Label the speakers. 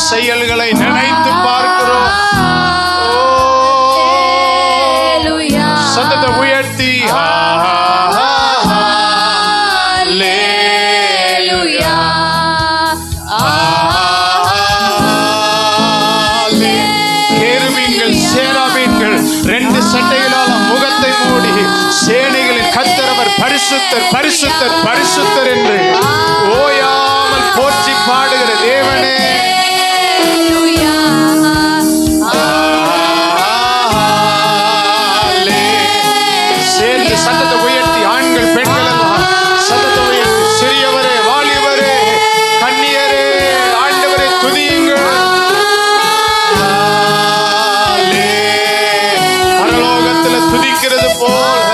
Speaker 1: செயல்களை நினைத்து பார்க்கிறோம். சத்தத்தை உயர்த்தி கேருபீன்கள் சேராபீன்கள் ரெண்டு சட்டைகளால் முகத்தை மூடி சேனைகளின் கர்த்தர் அவர் பரிசுத்தர் பரிசுத்தர் பரிசுத்தர் என்று ஓயாமல் போற்றி பாடுகிற தேவனே, சேர்ந்து சத்தத்தை உயர்த்தி ஆண்கள் பெண்கள் எல்லாம் சத்தத்தை உயர்த்தி சிறியவரே வாலிபரே கன்னியரே ஆண்டவரை துதியுங்கள். பரலோகத்தில் துதிக்கிறது போல்